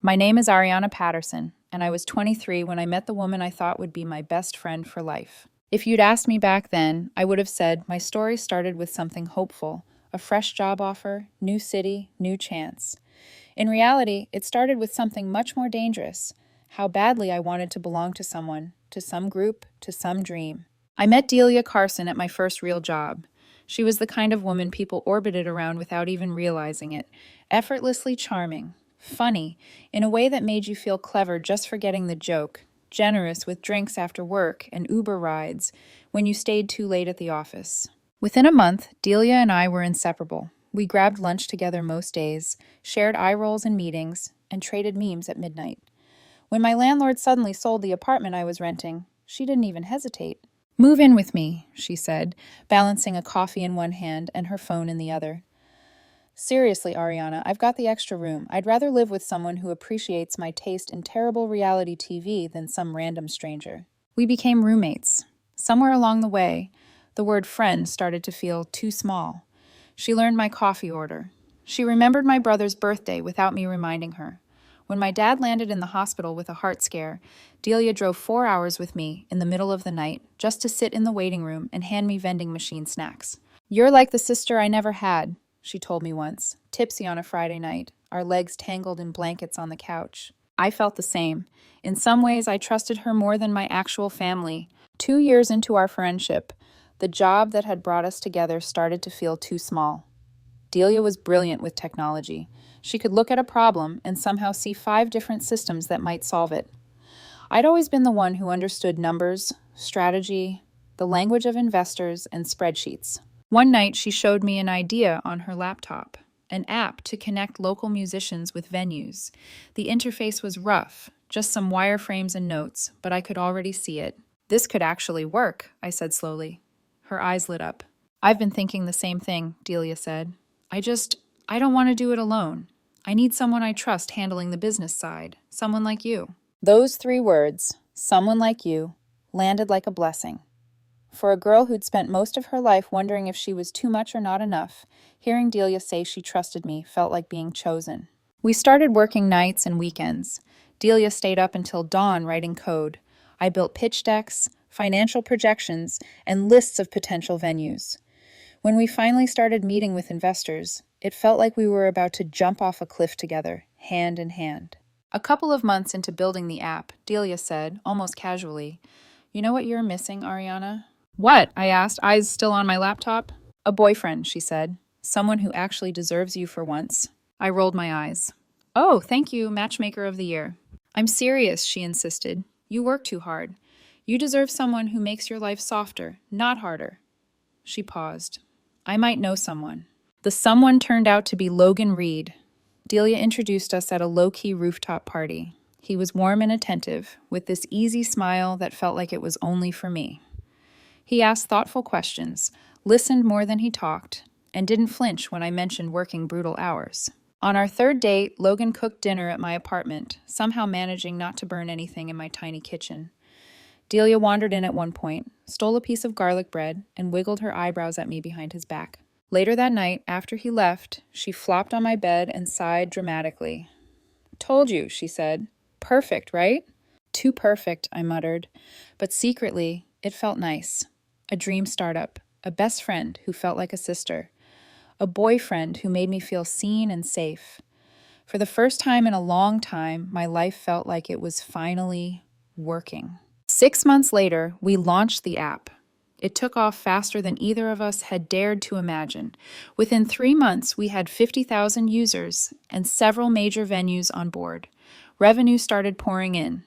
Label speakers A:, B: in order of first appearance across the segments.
A: My name is Ariana Patterson, and I was 23 when I met the woman I thought would be my best friend for life. If you'd asked me back then, I would have said my story started with something hopeful, a fresh job offer, new city, new chance. In reality, it started with something much more dangerous, how badly I wanted to belong to someone, to some group, to some dream. I met Delia Carson at my first real job. She was the kind of woman people orbited around without even realizing it, effortlessly charming, funny, in a way that made you feel clever just for getting the joke, generous with drinks after work and Uber rides when you stayed too late at the office. Within a month, Delia and I were inseparable. We grabbed lunch together most days, shared eye rolls in meetings, and traded memes at midnight. When my landlord suddenly sold the apartment I was renting, she didn't even hesitate. "Move in with me," she said, balancing a coffee in one hand and her phone in the other. "Seriously, Ariana, I've got the extra room. I'd rather live with someone who appreciates my taste in terrible reality TV than some random stranger." We became roommates. Somewhere along the way, the word friend started to feel too small. She learned my coffee order. She remembered my brother's birthday without me reminding her. When my dad landed in the hospital with a heart scare, Delia drove 4 hours with me in the middle of the night just to sit in the waiting room and hand me vending machine snacks. "You're like the sister I never had," she told me once, tipsy on a Friday night, our legs tangled in blankets on the couch. I felt the same. In some ways, I trusted her more than my actual family. 2 years into our friendship, the job that had brought us together started to feel too small. Delia was brilliant with technology. She could look at a problem and somehow see 5 different systems that might solve it. I'd always been the one who understood numbers, strategy, the language of investors, and spreadsheets. One night, she showed me an idea on her laptop, an app to connect local musicians with venues. The interface was rough, just some wireframes and notes, but I could already see it. "This could actually work," I said slowly. Her eyes lit up. "I've been thinking the same thing," Delia said. I don't want to do it alone. I need someone I trust handling the business side, someone like you." Those 3 words, someone like you, landed like a blessing. For a girl who'd spent most of her life wondering if she was too much or not enough, hearing Delia say she trusted me felt like being chosen. We started working nights and weekends. Delia stayed up until dawn writing code. I built pitch decks, financial projections, and lists of potential venues. When we finally started meeting with investors, it felt like we were about to jump off a cliff together, hand in hand. A couple of months into building the app, Delia said, almost casually, "You know what you're missing, Ariana?" "What?" I asked, eyes still on my laptop. "A boyfriend," she said. "Someone who actually deserves you for once." I rolled my eyes. "Oh, thank you, matchmaker of the year." "I'm serious," she insisted. "You work too hard. You deserve someone who makes your life softer, not harder." She paused. I might know someone. The someone turned out to be Logan Reed. Delia introduced us at a low-key rooftop party. He was warm and attentive, with this easy smile that felt like it was only for me. He asked thoughtful questions, listened more than he talked, and didn't flinch when I mentioned working brutal hours. On our third date, Logan cooked dinner at my apartment, somehow managing not to burn anything in my tiny kitchen. Delia wandered in at one point, stole a piece of garlic bread, and wiggled her eyebrows at me behind his back. Later that night, after he left, she flopped on my bed and sighed dramatically. "Told you," she said. "Perfect, right?" "Too perfect," I muttered. But secretly, it felt nice. A dream startup, a best friend who felt like a sister, a boyfriend who made me feel seen and safe. For the first time in a long time, my life felt like it was finally working. 6 months later, we launched the app. It took off faster than either of us had dared to imagine. Within 3 months, we had 50,000 users and several major venues on board. Revenue started pouring in.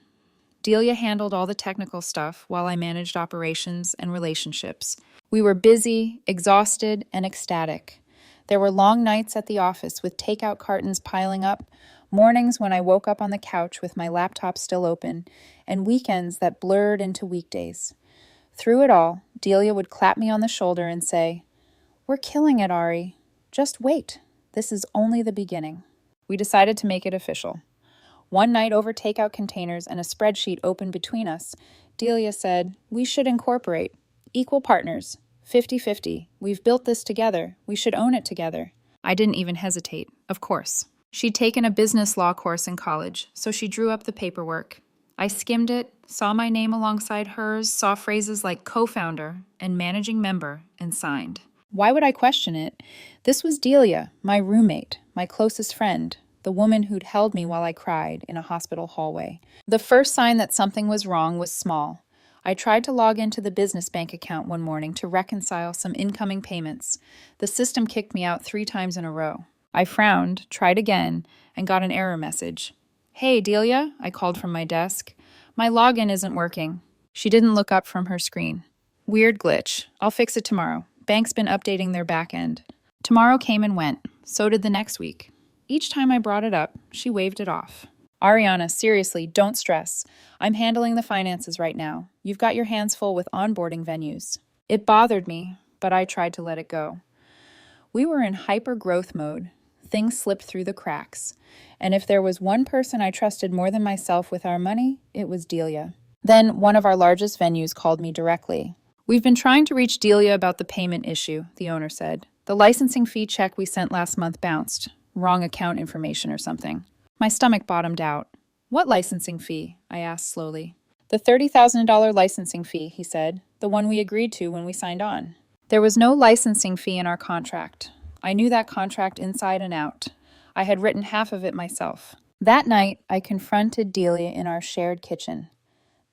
A: Delia handled all the technical stuff while I managed operations and relationships. We were busy, exhausted, and ecstatic. There were long nights at the office with takeout cartons piling up, mornings when I woke up on the couch with my laptop still open, and weekends that blurred into weekdays. Through it all, Delia would clap me on the shoulder and say, "We're killing it, Ari. Just wait. This is only the beginning." We decided to make it official. One night over takeout containers and a spreadsheet open between us, Delia said, "We should incorporate. Equal partners. 50-50. We've built this together. We should own it together." I didn't even hesitate. Of course. She'd taken a business law course in college, so she drew up the paperwork. I skimmed it, saw my name alongside hers, saw phrases like co-founder and managing member, and signed. Why would I question it? This was Delia, my roommate, my closest friend, the woman who'd held me while I cried in a hospital hallway. The first sign that something was wrong was small. I tried to log into the business bank account one morning to reconcile some incoming payments. The system kicked me out 3 times in a row. I frowned, tried again, and got an error message. "Hey, Delia," I called from my desk. "My login isn't working." She didn't look up from her screen. "Weird glitch. I'll fix it tomorrow. Bank's been updating their back end." Tomorrow came and went. So did the next week. Each time I brought it up, she waved it off. "Ariana, seriously, don't stress. I'm handling the finances right now. You've got your hands full with onboarding venues." It bothered me, but I tried to let it go. We were in hyper-growth mode. Things slipped through the cracks. And if there was one person I trusted more than myself with our money, it was Delia. Then one of our largest venues called me directly. "We've been trying to reach Delia about the payment issue," the owner said. "The licensing fee check we sent last month bounced. Wrong account information or something." My stomach bottomed out. "What licensing fee?" I asked slowly. "The $30,000 licensing fee," he said. "The one we agreed to when we signed on." There was no licensing fee in our contract. I knew that contract inside and out. I had written half of it myself. That night, I confronted Delia in our shared kitchen.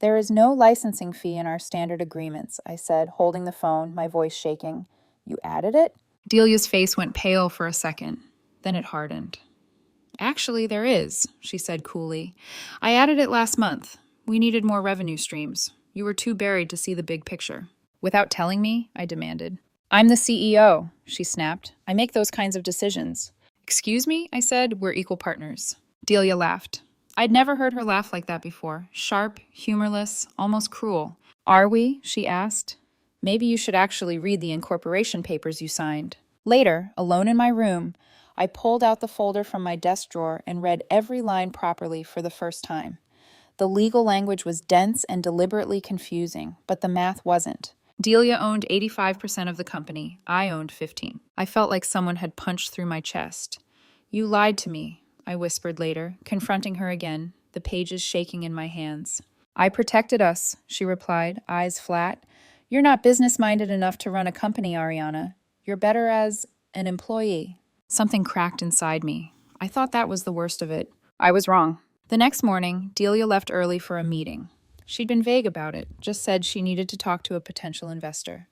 A: "There is no licensing fee in our standard agreements," I said, holding the phone, my voice shaking. "You added it?" Delia's face went pale for a second. Then it hardened. "Actually, there is," she said coolly. "I added it last month. We needed more revenue streams. You were too buried to see the big picture." "Without telling me?" I demanded. "I'm the CEO," she snapped. "I make those kinds of decisions." "Excuse me?" I said. "We're equal partners." Delia laughed. I'd never heard her laugh like that before. Sharp, humorless, almost cruel. "Are we?" she asked. "Maybe you should actually read the incorporation papers you signed." Later, alone in my room, I pulled out the folder from my desk drawer and read every line properly for the first time. The legal language was dense and deliberately confusing, but the math wasn't. Delia owned 85% of the company. I owned 15. I felt like someone had punched through my chest. "You lied to me," I whispered later, confronting her again, the pages shaking in my hands. "I protected us," she replied, eyes flat. "You're not business-minded enough to run a company, Ariana. You're better as an employee." Something cracked inside me. I thought that was the worst of it. I was wrong. The next morning, Delia left early for a meeting. She'd been vague about it, just said she needed to talk to a potential investor.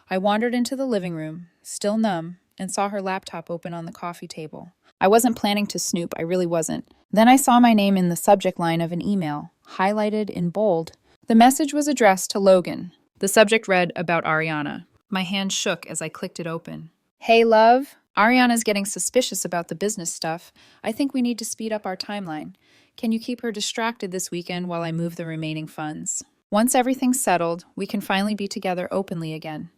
A: I wandered into the living room, still numb, and saw her laptop open on the coffee table. I wasn't planning to snoop, I really wasn't. Then I saw my name in the subject line of an email, highlighted in bold. The message was addressed to Logan. The subject read, "About Ariana." My hand shook as I clicked it open. "Hey, love. Ariana's getting suspicious about the business stuff. I think we need to speed up our timeline. Can you keep her distracted this weekend while I move the remaining funds? Once everything's settled, we can finally be together openly again."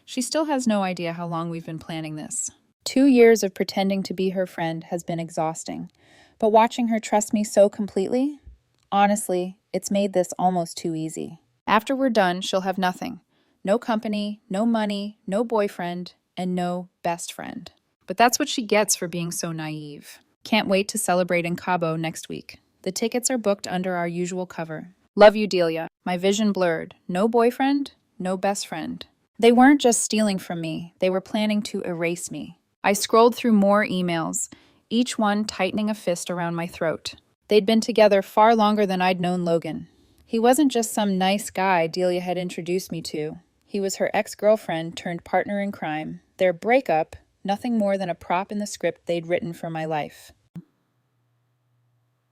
A: She still has no idea how long we've been planning this. 2 years of pretending to be her friend has been exhausting, but watching her trust me so completely, honestly, it's made this almost too easy. After we're done, she'll have nothing. No company, no money, no boyfriend, and no best friend. But that's what she gets for being so naive. Can't wait to celebrate in Cabo next week. The tickets are booked under our usual cover. Love you, Delia. My vision blurred. No boyfriend, no best friend. They weren't just stealing from me, they were planning to erase me. I scrolled through more emails, each one tightening a fist around my throat. They'd been together far longer than I'd known Logan. He wasn't just some nice guy Delia had introduced me to. He was her ex-girlfriend turned partner in crime. Their breakup, nothing more than a prop in the script they'd written for my life.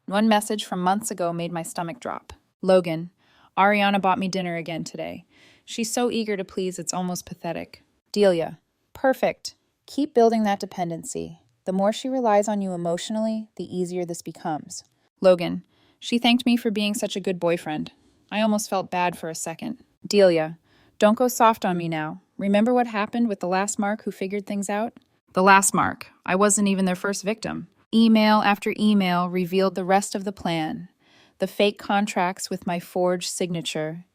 A: One message from months ago made my stomach drop. "Logan, Ariana bought me dinner again today. She's so eager to please, it's almost pathetic." Delia, perfect. Keep building that dependency. The more she relies on you emotionally, the easier this becomes. Logan, she thanked me for being such a good boyfriend. I almost felt bad for a second. Delia, don't go soft on me now. Remember what happened with the last Mark who figured things out? The last Mark. I wasn't even their first victim. Email after email revealed the rest of the plan. The fake contracts with my forged signature.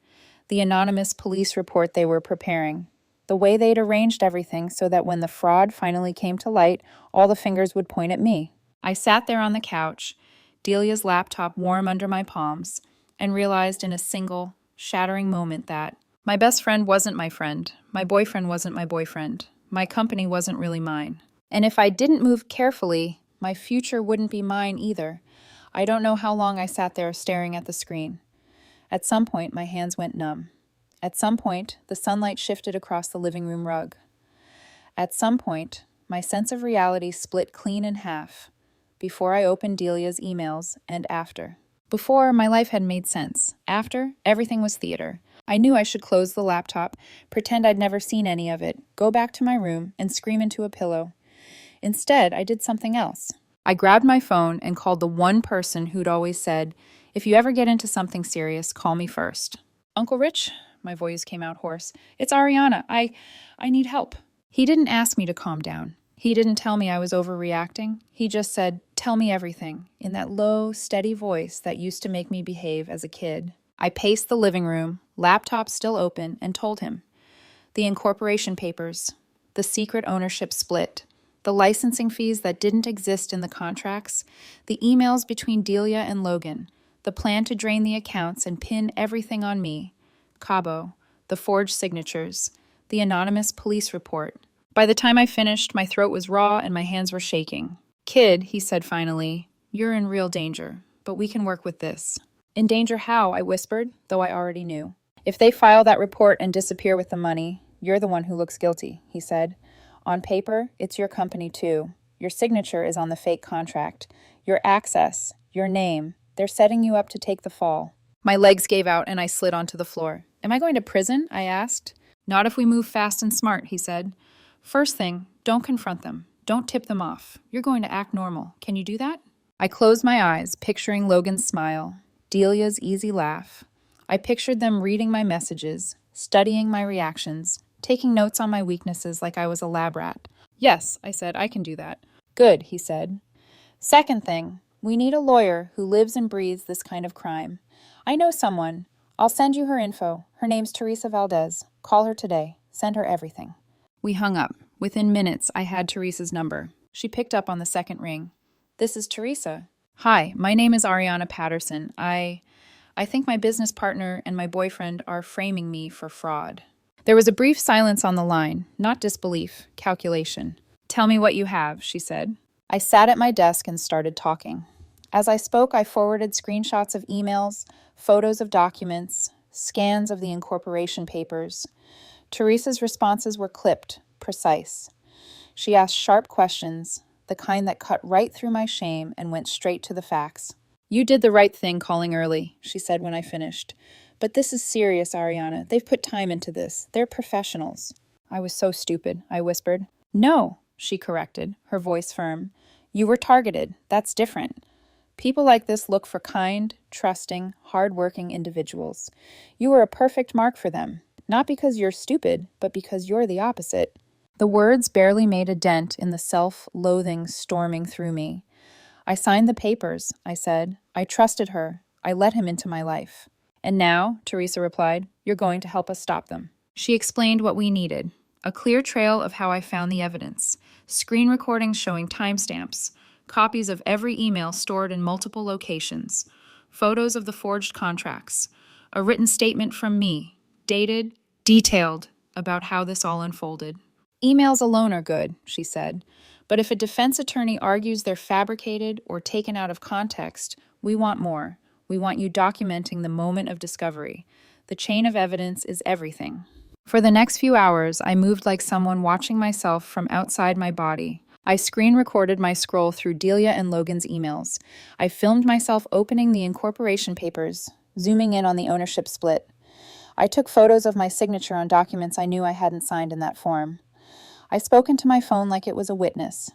A: The anonymous police report they were preparing. The way they'd arranged everything so that when the fraud finally came to light, all the fingers would point at me. I sat there on the couch, Delia's laptop warm under my palms, and realized in a single, shattering moment that my best friend wasn't my friend, my boyfriend wasn't my boyfriend, my company wasn't really mine. And if I didn't move carefully, my future wouldn't be mine either. I don't know how long I sat there staring at the screen. At some point, my hands went numb. At some point, the sunlight shifted across the living room rug. At some point, my sense of reality split clean in half, before I opened Delia's emails and after. Before, my life had made sense. After, everything was theater. I knew I should close the laptop, pretend I'd never seen any of it, go back to my room, and scream into a pillow. Instead, I did something else. I grabbed my phone and called the one person who'd always said, "If you ever get into something serious, call me first." "Uncle Rich?" My voice came out hoarse. "It's Ariana. I need help." He didn't ask me to calm down. He didn't tell me I was overreacting. He just said, "Tell me everything," in that low, steady voice that used to make me behave as a kid. I paced the living room, laptop still open, and told him. The incorporation papers, the secret ownership split, the licensing fees that didn't exist in the contracts, the emails between Delia and Logan, the plan to drain the accounts and pin everything on me, Cabo, the forged signatures, the anonymous police report. By the time I finished, my throat was raw and my hands were shaking. "Kid," he said finally, "you're in real danger, but we can work with this." "In danger how?" I whispered, though I already knew. "If they file that report and disappear with the money, you're the one who looks guilty," he said. "On paper, it's your company too. Your signature is on the fake contract. Your access, your name, they're setting you up to take the fall." My legs gave out and I slid onto the floor. "Am I going to prison?" I asked. "Not if we move fast and smart," he said. "First thing, don't confront them. Don't tip them off. You're going to act normal. Can you do that?" I closed my eyes, picturing Logan's smile, Delia's easy laugh. I pictured them reading my messages, studying my reactions, taking notes on my weaknesses like I was a lab rat. "Yes," I said, "I can do that." "Good," he said. "Second thing, we need a lawyer who lives and breathes this kind of crime. I know someone. I'll send you her info. Her name's Teresa Valdez. Call her today. Send her everything." We hung up. Within minutes, I had Teresa's number. She picked up on the second ring. "This is Teresa." "Hi, my name is Ariana Patterson. I think my business partner and my boyfriend are framing me for fraud." There was a brief silence on the line, not disbelief, calculation. "Tell me what you have," she said. I sat at my desk and started talking. As I spoke, I forwarded screenshots of emails, photos of documents, scans of the incorporation papers. Teresa's responses were clipped, precise. She asked sharp questions, the kind that cut right through my shame and went straight to the facts. "You did the right thing calling early," she said when I finished. "But this is serious, Ariana. They've put time into this. They're professionals." I was so stupid, I whispered. "No," she corrected, her voice firm. "You were targeted. That's different. People like this look for kind, trusting, hard-working individuals. You were a perfect mark for them. Not because you're stupid, but because you're the opposite." The words barely made a dent in the self-loathing storming through me. "I signed the papers," I said. "I trusted her. I let him into my life." "And now," Teresa replied, "you're going to help us stop them." She explained what we needed. A clear trail of how I found the evidence. Screen recordings showing timestamps. Copies of every email stored in multiple locations. Photos of the forged contracts. A written statement from me, dated, detailed, about how this all unfolded. "Emails alone are good," she said. "But if a defense attorney argues they're fabricated or taken out of context, we want more. We want you documenting the moment of discovery. The chain of evidence is everything." For the next few hours, I moved like someone watching myself from outside my body. I screen recorded my scroll through Delia and Logan's emails. I filmed myself opening the incorporation papers, zooming in on the ownership split. I took photos of my signature on documents I knew I hadn't signed in that form. I spoke into my phone like it was a witness.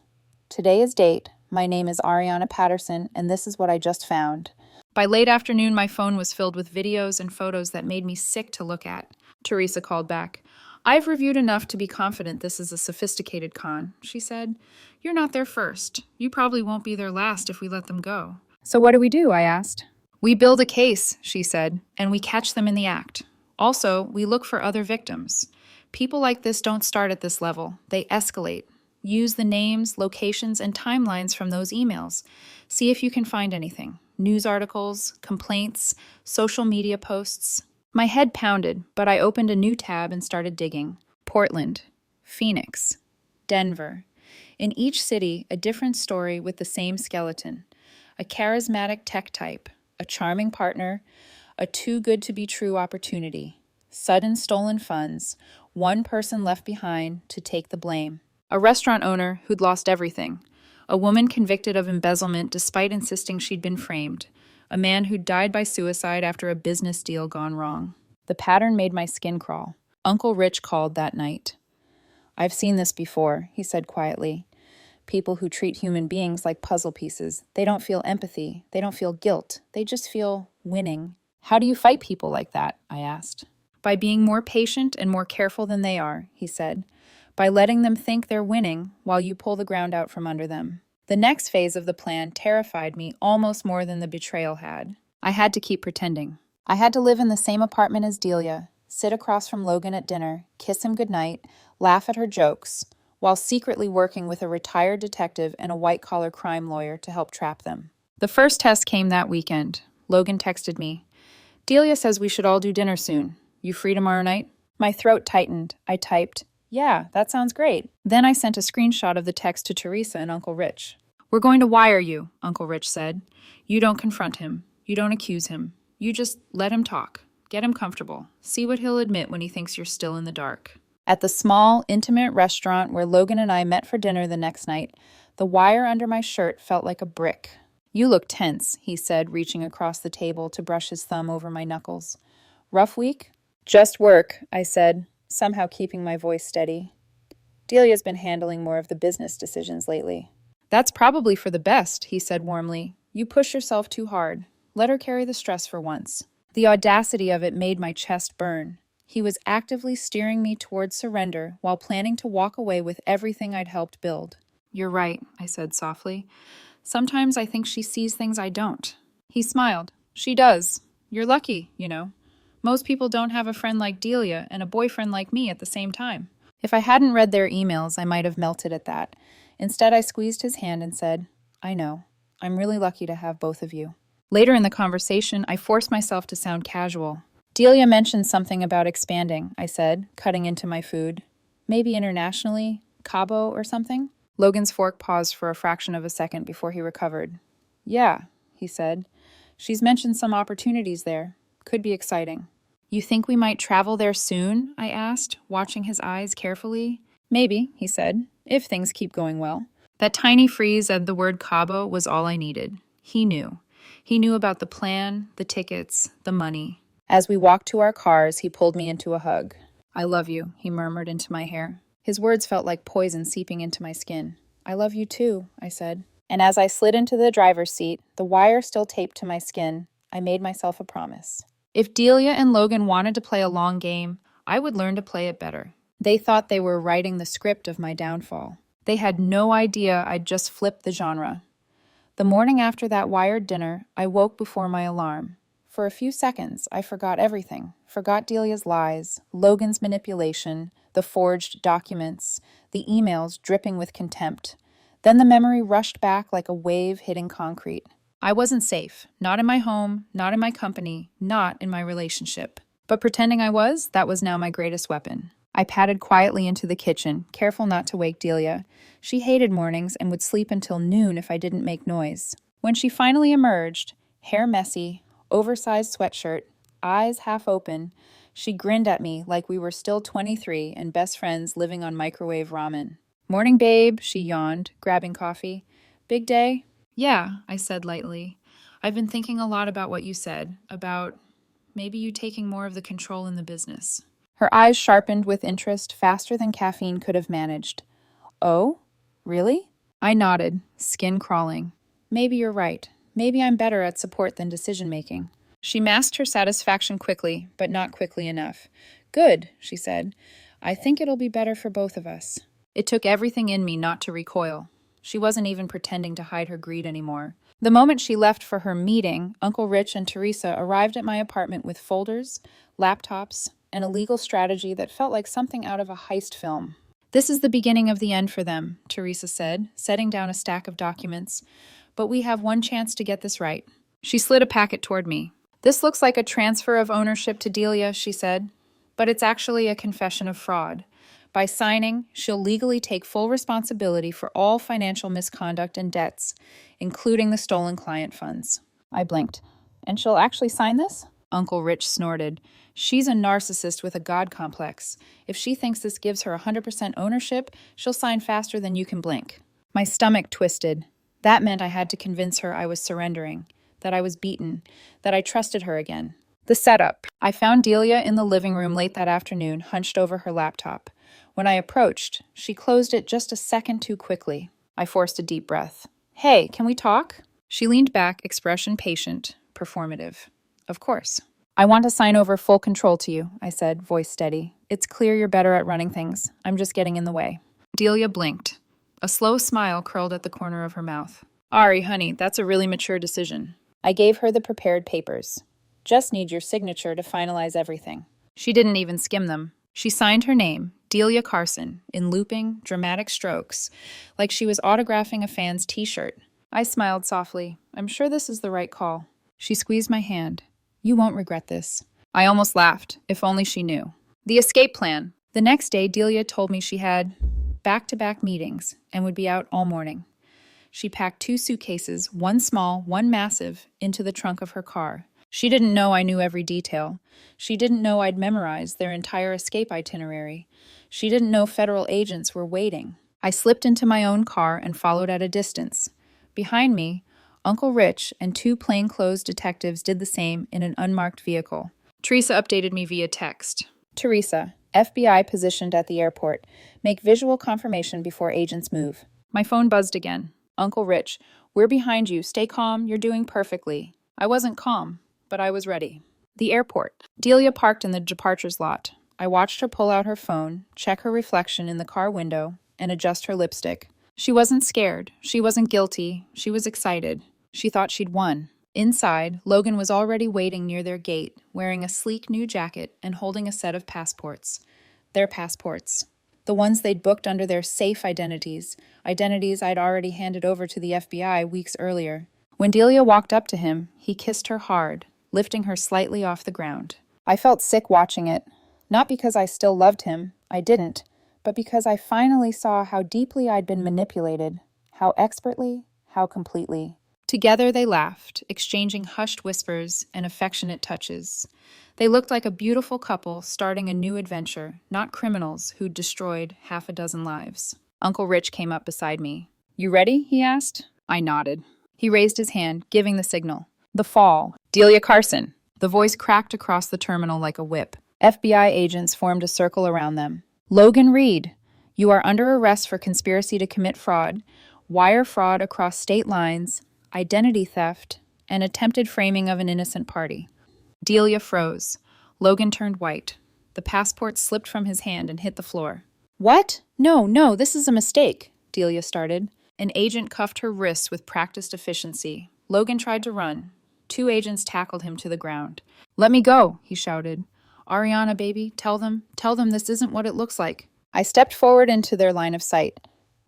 A: "Today is date. My name is Ariana Patterson, and this is what I just found." By late afternoon, my phone was filled with videos and photos that made me sick to look at. Teresa called back. "I've reviewed enough to be confident this is a sophisticated con," she said. "You're not their first. You probably won't be their last if we let them go." "So what do we do?" I asked. "We build a case," she said, "and we catch them in the act. Also, we look for other victims. People like this don't start at this level. They escalate. Use the names, locations, and timelines from those emails. See if you can find anything. News articles, complaints, social media posts. My head pounded, but I opened a new tab and started digging. Portland, Phoenix, Denver. In each city, a different story with the same skeleton. A charismatic tech type, a charming partner, a too-good-to-be-true opportunity. Sudden stolen funds, one person left behind to take the blame. A restaurant owner who'd lost everything. A woman convicted of embezzlement despite insisting she'd been framed. A man who died by suicide after a business deal gone wrong. The pattern made my skin crawl. Uncle Rich called that night. "I've seen this before," he said quietly. "People who treat human beings like puzzle pieces. They don't feel empathy. They don't feel guilt. They just feel winning." "How do you fight people like that?" I asked. "By being more patient and more careful than they are," he said. "By letting them think they're winning while you pull the ground out from under them." The next phase of the plan terrified me almost more than the betrayal had. I had to keep pretending. I had to live in the same apartment as Delia, sit across from Logan at dinner, kiss him goodnight, laugh at her jokes, while secretly working with a retired detective and a white-collar crime lawyer to help trap them. The first test came that weekend. Logan texted me, "Delia says we should all do dinner soon. You free tomorrow night?" My throat tightened. I typed, "Yeah, that sounds great." Then I sent a screenshot of the text to Teresa and Uncle Rich. "We're going to wire you," Uncle Rich said. "You don't confront him. You don't accuse him. You just let him talk. Get him comfortable. See what he'll admit when he thinks you're still in the dark." At the small, intimate restaurant where Logan and I met for dinner the next night, the wire under my shirt felt like a brick. "You look tense," he said, reaching across the table to brush his thumb over my knuckles. "Rough week?" "Just work," I said, somehow keeping my voice steady. "Delia's been handling more of the business decisions lately." "That's probably for the best," he said warmly. "You push yourself too hard. Let her carry the stress for once." The audacity of it made my chest burn. He was actively steering me towards surrender while planning to walk away with everything I'd helped build. "You're right," I said softly. "Sometimes I think she sees things I don't." He smiled. "She does. You're lucky, you know. Most people don't have a friend like Delia and a boyfriend like me at the same time." If I hadn't read their emails, I might have melted at that. Instead, I squeezed his hand and said, "I know. I'm really lucky to have both of you." Later in the conversation, I forced myself to sound casual. "Delia mentioned something about expanding," I said, cutting into my food. "Maybe internationally? Cabo or something?" Logan's fork paused for a fraction of a second before he recovered. "Yeah," he said. "She's mentioned some opportunities there. Could be exciting." "You think we might travel there soon?" I asked, watching his eyes carefully. "Maybe," he said, "if things keep going well." That tiny freeze at the word Cabo was all I needed. He knew. He knew about the plan, the tickets, the money. As we walked to our cars, he pulled me into a hug. "I love you," he murmured into my hair. His words felt like poison seeping into my skin. "I love you too," I said. And as I slid into the driver's seat, the wire still taped to my skin, I made myself a promise. If Delia and Logan wanted to play a long game, I would learn to play it better. They thought they were writing the script of my downfall. They had no idea I'd just flipped the genre. The morning after that wired dinner, I woke before my alarm. For a few seconds, I forgot everything. Forgot Delia's lies, Logan's manipulation, the forged documents, the emails dripping with contempt. Then the memory rushed back like a wave hitting concrete. I wasn't safe. Not in my home, not in my company, not in my relationship. But pretending I was, that was now my greatest weapon. I padded quietly into the kitchen, careful not to wake Delia. She hated mornings and would sleep until noon if I didn't make noise. When she finally emerged, hair messy, oversized sweatshirt, eyes half open, she grinned at me like we were still 23 and best friends living on microwave ramen. "Morning, babe," she yawned, grabbing coffee. "Big day?" "Yeah," I said lightly. "I've been thinking a lot about what you said, about maybe you taking more of the control in the business." Her eyes sharpened with interest faster than caffeine could have managed. "Oh? Really?" I nodded, skin crawling. "Maybe you're right. Maybe I'm better at support than decision-making." She masked her satisfaction quickly, but not quickly enough. "Good," she said. "I think it'll be better for both of us." It took everything in me not to recoil. She wasn't even pretending to hide her greed anymore. The moment she left for her meeting, Uncle Rich and Teresa arrived at my apartment with folders, laptops, and a legal strategy that felt like something out of a heist film. This is the beginning of the end for them, Teresa said, setting down a stack of documents. But we have one chance to get this right. She slid a packet toward me. This looks like a transfer of ownership to Delia, she said, but it's actually a confession of fraud. By signing, she'll legally take full responsibility for all financial misconduct and debts, including the stolen client funds. I blinked. And she'll actually sign this? Uncle Rich snorted. She's a narcissist with a god complex. If she thinks this gives her 100% ownership, she'll sign faster than you can blink. My stomach twisted. That meant I had to convince her I was surrendering, that I was beaten, that I trusted her again. The setup. I found Delia in the living room late that afternoon, hunched over her laptop. When I approached, she closed it just a second too quickly. I forced a deep breath. Hey, can we talk? She leaned back, expression patient, performative. Of course. I want to sign over full control to you, I said, voice steady. It's clear you're better at running things. I'm just getting in the way. Delia blinked. A slow smile curled at the corner of her mouth. Ari, honey, that's a really mature decision. I gave her the prepared papers. Just need your signature to finalize everything. She didn't even skim them. She signed her name, Delia Carson, in looping, dramatic strokes, like she was autographing a fan's t-shirt. I smiled softly. I'm sure this is the right call. She squeezed my hand. You won't regret this. I almost laughed, if only she knew. The escape plan. The next day, Delia told me she had back-to-back meetings and would be out all morning. She packed 2 suitcases, one small, one massive, into the trunk of her car. She didn't know I knew every detail. She didn't know I'd memorized their entire escape itinerary. She didn't know federal agents were waiting. I slipped into my own car and followed at a distance. Behind me, Uncle Rich and 2 plainclothes detectives did the same in an unmarked vehicle. Teresa updated me via text. Teresa, FBI positioned at the airport. Make visual confirmation before agents move. My phone buzzed again. Uncle Rich, we're behind you. Stay calm. You're doing perfectly. I wasn't calm, but I was ready. The airport. Delia parked in the departures lot. I watched her pull out her phone, check her reflection in the car window, and adjust her lipstick. She wasn't scared. She wasn't guilty. She was excited. She thought she'd won. Inside, Logan was already waiting near their gate, wearing a sleek new jacket and holding a set of passports. Their passports. The ones they'd booked under their safe identities I'd already handed over to the FBI weeks earlier. When Delia walked up to him, he kissed her hard, lifting her slightly off the ground. I felt sick watching it. Not because I still loved him, I didn't, but because I finally saw how deeply I'd been manipulated, how expertly, how completely. Together they laughed, exchanging hushed whispers and affectionate touches. They looked like a beautiful couple starting a new adventure, not criminals who'd destroyed 6 lives. Uncle Rich came up beside me. You ready? He asked. I nodded. He raised his hand, giving the signal. The fall. Delia Carson. The voice cracked across the terminal like a whip. FBI agents formed a circle around them. Logan Reed, you are under arrest for conspiracy to commit fraud, wire fraud across state lines, identity theft, and attempted framing of an innocent party. Delia froze. Logan turned white. The passport slipped from his hand and hit the floor. What? No, this is a mistake, Delia started. An agent cuffed her wrists with practiced efficiency. Logan tried to run. 2 agents tackled him to the ground. Let me go, he shouted. Ariana, baby, tell them this isn't what it looks like. I stepped forward into their line of sight.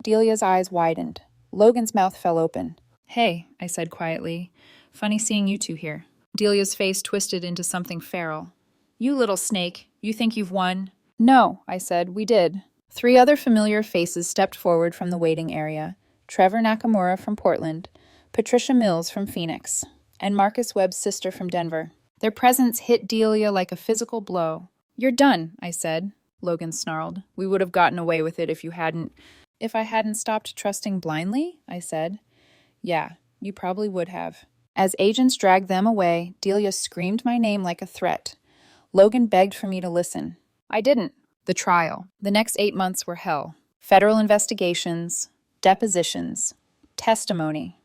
A: Delia's eyes widened. Logan's mouth fell open. Hey, I said quietly. Funny seeing you 2 here. Delia's face twisted into something feral. You little snake, you think you've won? No, I said, we did. 3 other familiar faces stepped forward from the waiting area. Trevor Nakamura from Portland, Patricia Mills from Phoenix, and Marcus Webb's sister from Denver. Their presence hit Delia like a physical blow. You're done, I said. Logan snarled. We would have gotten away with it if you hadn't. If I hadn't stopped trusting blindly, I said. Yeah, you probably would have. As agents dragged them away, Delia screamed my name like a threat. Logan begged for me to listen. I didn't. The trial. The next 8 months were hell. Federal investigations, depositions, testimony.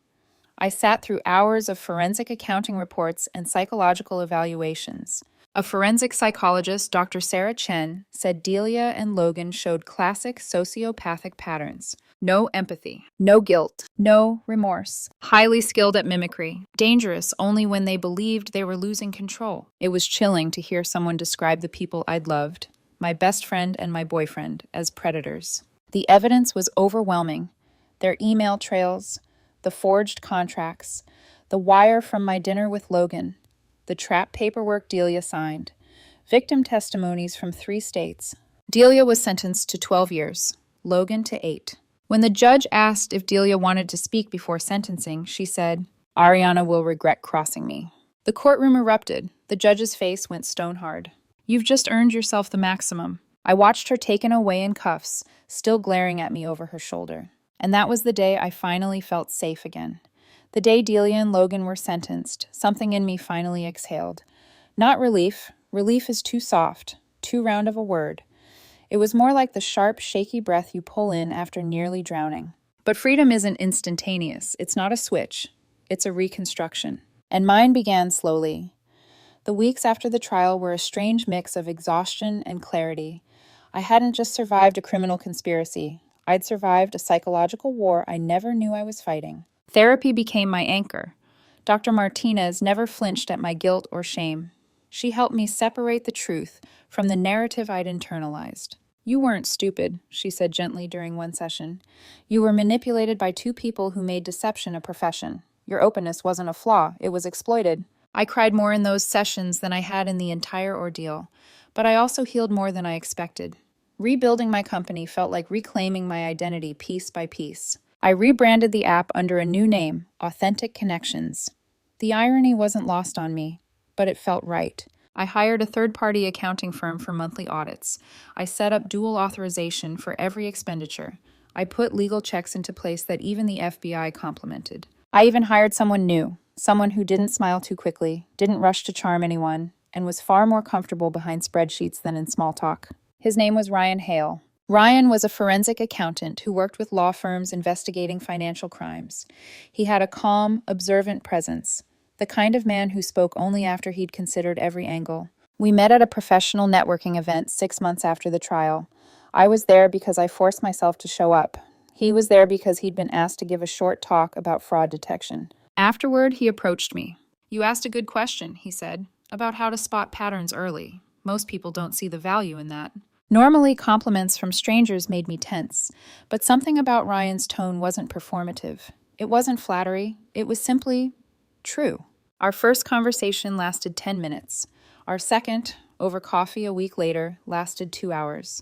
A: I sat through hours of forensic accounting reports and psychological evaluations. A forensic psychologist, Dr. Sarah Chen, said Delia and Logan showed classic sociopathic patterns. No empathy, no guilt, no remorse. Highly skilled at mimicry. Dangerous only when they believed they were losing control. It was chilling to hear someone describe the people I'd loved, my best friend and my boyfriend, as predators. The evidence was overwhelming. Their email trails, the forged contracts, the wire from my dinner with Logan, the trap paperwork Delia signed, victim testimonies from 3 states. Delia was sentenced to 12 years, Logan to 8. When the judge asked if Delia wanted to speak before sentencing, she said, "Ariana will regret crossing me." The courtroom erupted. The judge's face went stone hard. "You've just earned yourself the maximum." I watched her taken away in cuffs, still glaring at me over her shoulder. And that was the day I finally felt safe again. The day Delia and Logan were sentenced, something in me finally exhaled. Not relief. Relief is too soft, too round of a word. It was more like the sharp, shaky breath you pull in after nearly drowning. But freedom isn't instantaneous. It's not a switch. It's a reconstruction. And mine began slowly. The weeks after the trial were a strange mix of exhaustion and clarity. I hadn't just survived a criminal conspiracy. I'd survived a psychological war I never knew I was fighting. Therapy became my anchor. Dr. Martinez never flinched at my guilt or shame. She helped me separate the truth from the narrative I'd internalized. "You weren't stupid," she said gently during one session. "You were manipulated by 2 people who made deception a profession. Your openness wasn't a flaw, it was exploited." I cried more in those sessions than I had in the entire ordeal, but I also healed more than I expected. Rebuilding my company felt like reclaiming my identity piece by piece. I rebranded the app under a new name, Authentic Connections. The irony wasn't lost on me, but it felt right. I hired a third-party accounting firm for monthly audits. I set up dual authorization for every expenditure. I put legal checks into place that even the FBI complimented. I even hired someone new, someone who didn't smile too quickly, didn't rush to charm anyone, and was far more comfortable behind spreadsheets than in small talk. His name was Ryan Hale. Ryan was a forensic accountant who worked with law firms investigating financial crimes. He had a calm, observant presence, the kind of man who spoke only after he'd considered every angle. We met at a professional networking event 6 months after the trial. I was there because I forced myself to show up. He was there because he'd been asked to give a short talk about fraud detection. Afterward, he approached me. "You asked a good question," he said, "about how to spot patterns early. Most people don't see the value in that." Normally, compliments from strangers made me tense, but something about Ryan's tone wasn't performative. It wasn't flattery. It was simply true. Our first conversation lasted 10 minutes. Our second, over coffee a week later, lasted 2 hours.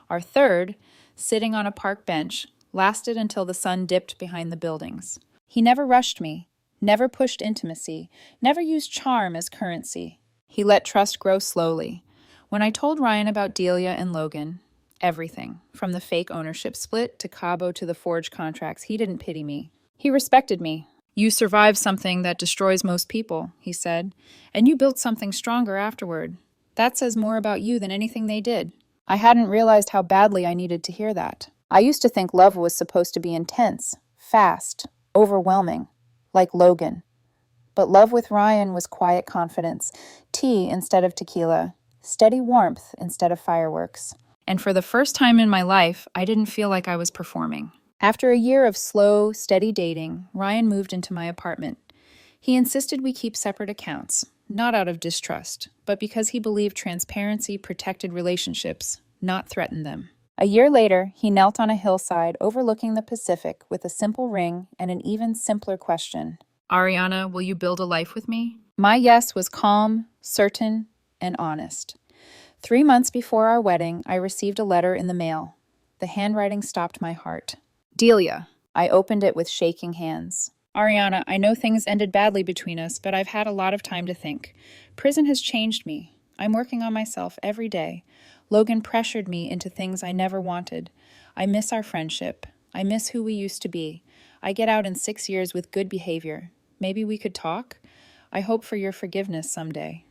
A: Our third, sitting on a park bench, lasted until the sun dipped behind the buildings. He never rushed me, never pushed intimacy, never used charm as currency. He let trust grow slowly. When I told Ryan about Delia and Logan, everything, from the fake ownership split to Cabo to the forged contracts, he didn't pity me. He respected me. "You survived something that destroys most people," he said, "and you built something stronger afterward. That says more about you than anything they did." I hadn't realized how badly I needed to hear that. I used to think love was supposed to be intense, fast, overwhelming, like Logan. But love with Ryan was quiet confidence, tea instead of tequila, steady warmth instead of fireworks. And for the first time in my life, I didn't feel like I was performing. After a year of slow, steady dating, Ryan moved into my apartment. He insisted we keep separate accounts, not out of distrust, but because he believed transparency protected relationships, not threatened them. A year later, he knelt on a hillside overlooking the Pacific with a simple ring and an even simpler question. "Ariana, will you build a life with me?" My yes was calm, certain, and honest. 3 months before our wedding, I received a letter in the mail. The handwriting stopped my heart. "Delia." I opened it with shaking hands. "Ariana, I know things ended badly between us, but I've had a lot of time to think. Prison has changed me. I'm working on myself every day. Logan pressured me into things I never wanted. I miss our friendship. I miss who we used to be. I get out in 6 years with good behavior. Maybe we could talk? I hope for your forgiveness someday.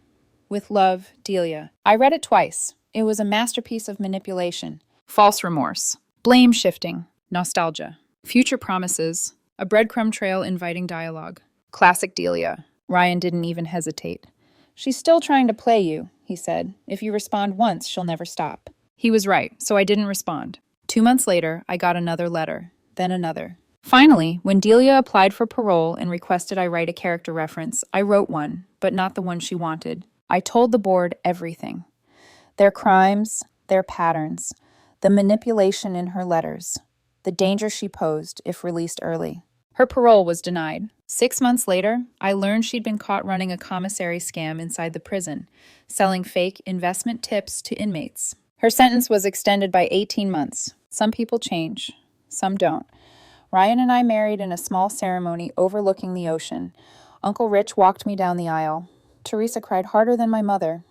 A: With love, Delia." I read it twice. It was a masterpiece of manipulation. False remorse. Blame shifting. Nostalgia. Future promises. A breadcrumb trail inviting dialogue. Classic Delia. Ryan didn't even hesitate. "She's still trying to play you," he said. "If you respond once, she'll never stop." He was right, so I didn't respond. 2 months later, I got another letter, then another. Finally, when Delia applied for parole and requested I write a character reference, I wrote one, but not the one she wanted. I told the board everything. Their crimes, their patterns, the manipulation in her letters, the danger she posed if released early. Her parole was denied. 6 months later, I learned she'd been caught running a commissary scam inside the prison, selling fake investment tips to inmates. Her sentence was extended by 18 months. Some people change, some don't. Ryan and I married in a small ceremony overlooking the ocean. Uncle Rich walked me down the aisle. Teresa cried harder than my mother.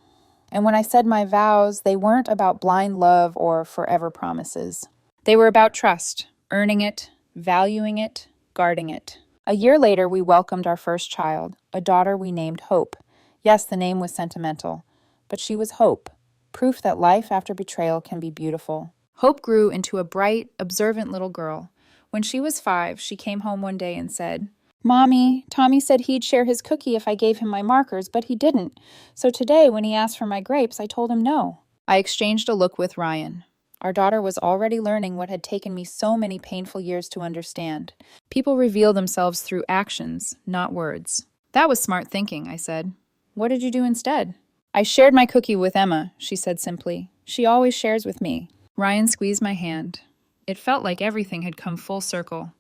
A: And when I said my vows, they weren't about blind love or forever promises. They were about trust, earning it, valuing it, guarding it. A year later, we welcomed our first child, a daughter we named Hope. Yes, the name was sentimental, but she was Hope, proof that life after betrayal can be beautiful. Hope grew into a bright, observant little girl. When she was 5, she came home one day and said, "Mommy, Tommy said he'd share his cookie if I gave him my markers, but he didn't. So today, when he asked for my grapes, I told him no." I exchanged a look with Ryan. Our daughter was already learning what had taken me so many painful years to understand. People reveal themselves through actions, not words. "That was smart thinking," I said. "What did you do instead?" "I shared my cookie with Emma," she said simply. "She always shares with me." Ryan squeezed my hand. It felt like everything had come full circle.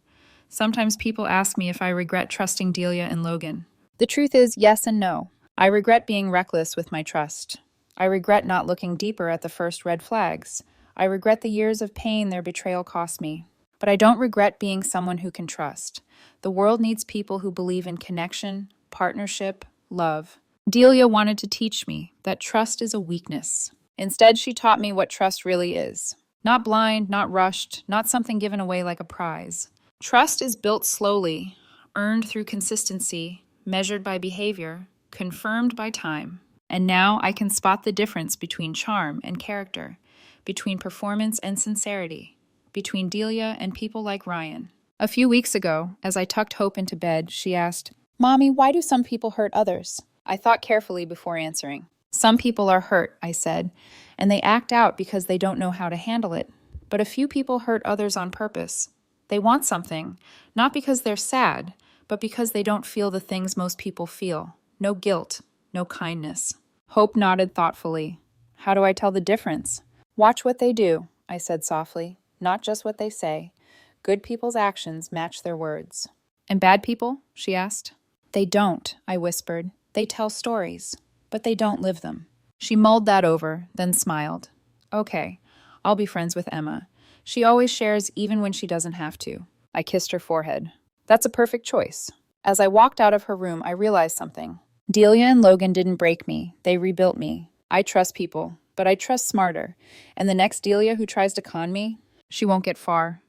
A: Sometimes people ask me if I regret trusting Delia and Logan. The truth is yes and no. I regret being reckless with my trust. I regret not looking deeper at the first red flags. I regret the years of pain their betrayal cost me. But I don't regret being someone who can trust. The world needs people who believe in connection, partnership, love. Delia wanted to teach me that trust is a weakness. Instead, she taught me what trust really is. Not blind, not rushed, not something given away like a prize. Trust is built slowly, earned through consistency, measured by behavior, confirmed by time. And now I can spot the difference between charm and character, between performance and sincerity, between Delia and people like Ryan. A few weeks ago, as I tucked Hope into bed, she asked, "Mommy, why do some people hurt others?" I thought carefully before answering. "Some people are hurt," I said, "and they act out because they don't know how to handle it. But a few people hurt others on purpose. They want something, not because they're sad, but because they don't feel the things most people feel. No guilt, no kindness." Hope nodded thoughtfully. "How do I tell the difference?" "Watch what they do," I said softly, "not just what they say. Good people's actions match their words." "And bad people?" she asked. "They don't," I whispered. "They tell stories, but they don't live them." She mulled that over, then smiled. "Okay, I'll be friends with Emma. She always shares even when she doesn't have to." I kissed her forehead. "That's a perfect choice." As I walked out of her room, I realized something. Delia and Logan didn't break me. They rebuilt me. I trust people, but I trust smarter. And the next Delia who tries to con me, she won't get far.